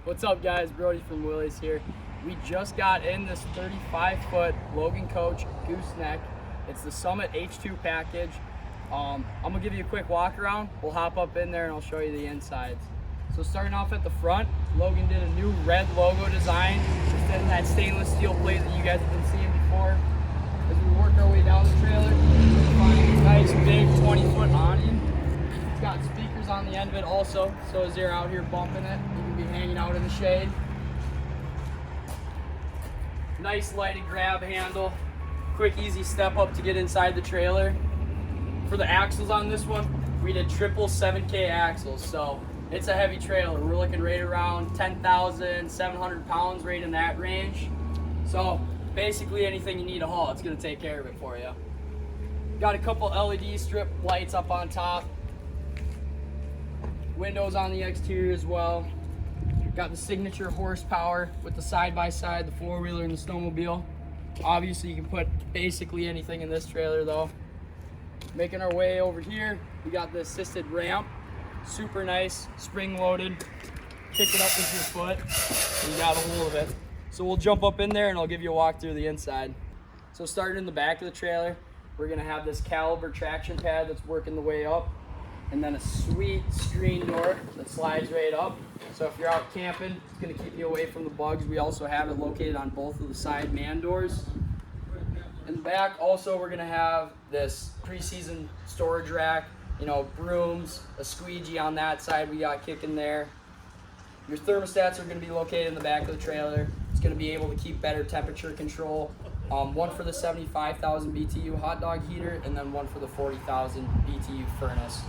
What's up, guys? Brody from Willie's here. We just got in this 35-foot Logan coach gooseneck. It's the Summit H2 package. I'm gonna give you a quick walk around. We'll hop up in there and I'll show you the insides. So starting off at the front, Logan did a new red logo design instead of that stainless steel plate that you guys have been seeing before. As we work our way down the trailer, we're finding a nice big 20-foot awning. It's got speakers on the end of it also, so as you're out here bumping it, you can be hanging out in the shade. Nice lighted grab handle. Quick, easy step up to get inside the trailer. For the axles on this one, we did triple 7K axles, so it's a heavy trailer. We're looking right around 10,700 pounds, right in that range. So basically anything you need to haul, it's gonna take care of it for you. Got a couple LED strip lights up on top. Windows on the exterior as well. Got the signature horsepower with the side-by-side, the four-wheeler and the snowmobile. Obviously you can put basically anything in this trailer though. Making our way over here, we got the assisted ramp. Super nice, spring-loaded. Kick it up with your foot, and you got a hold of it. So we'll jump up in there and I'll give you a walk through the inside. So starting in the back of the trailer, we're gonna have this caliber traction pad that's working the way up, and then a sweet screen door that slides right up. So if you're out camping, it's gonna keep you away from the bugs. We also have it located on both of the side man doors. In the back, also we're gonna have this pre-season storage rack, you know, brooms, a squeegee on that side we got kicking there. Your thermostats are gonna be located in the back of the trailer. It's gonna be able to keep better temperature control. One for the 75,000 BTU hot dog heater, and then one for the 40,000 BTU furnace.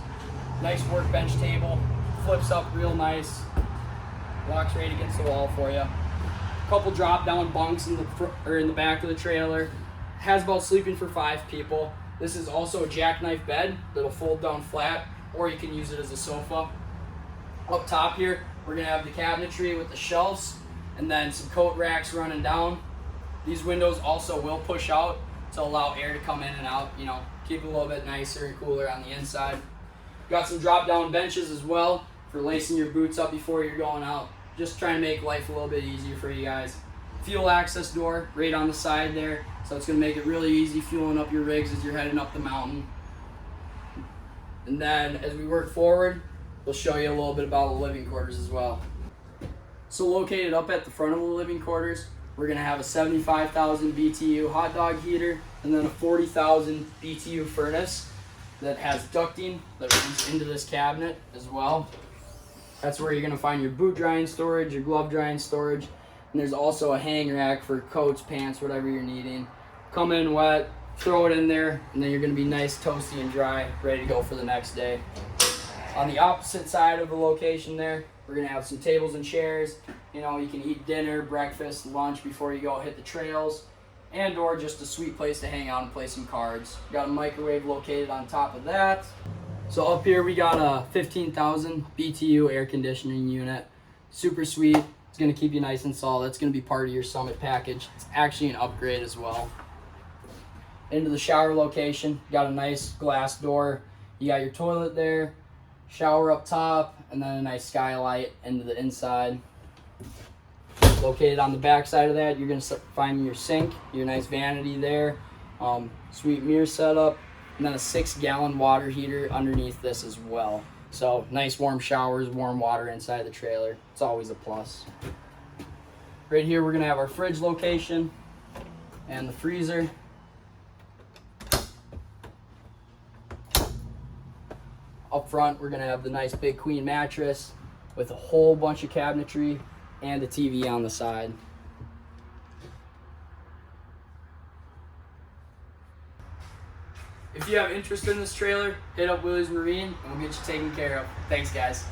Nice workbench table, flips up real nice, locks right against the wall for you. A couple drop down bunks in the back of the trailer. Has about sleeping for 5 people. This is also a jackknife bed that'll fold down flat, or you can use it as a sofa. Up top here, we're gonna have the cabinetry with the shelves, and then some coat racks running down. These windows also will push out to allow air to come in and out, you know, keep it a little bit nicer and cooler on the inside. Got some drop down benches as well for lacing your boots up before you're going out. Just trying to make life a little bit easier for you guys. Fuel access door right on the side there, so it's going to make it really easy fueling up your rigs as you're heading up the mountain. And then as we work forward, we'll show you a little bit about the living quarters as well. So located up at the front of the living quarters, we're going to have a 75,000 BTU hot dog heater, and then a 40,000 BTU furnace that has ducting that runs into this cabinet as well. That's where you're going to find your boot drying storage, your glove drying storage. And there's also a hang rack for coats, pants, whatever you're needing. Come in wet, throw it in there, and then you're gonna be nice, toasty, and dry, ready to go for the next day. On the opposite side of the location there, we're gonna have some tables and chairs. You know, you can eat dinner, breakfast, lunch before you go hit the trails, and or just a sweet place to hang out and play some cards. Got a microwave located on top of that. So up here we got a 15,000 BTU air conditioning unit. Super sweet. It's going to keep you nice and solid. It's going to be part of your Summit package. It's actually an upgrade as well. Into the shower location, got a nice glass door. You got your toilet there, shower up top, and then a nice skylight into the inside. Located on the back side of that, you're going to find your sink, your nice vanity there, sweet mirror setup, and then a 6-gallon water heater underneath this as well. So nice warm showers, warm water inside the trailer. It's always a plus. Right here we're gonna have our fridge location and the freezer. Up front we're gonna have the nice big queen mattress with a whole bunch of cabinetry and a TV on the side. If you have interest in this trailer, hit up Willie's Marine and we'll get you taken care of. Thanks, guys.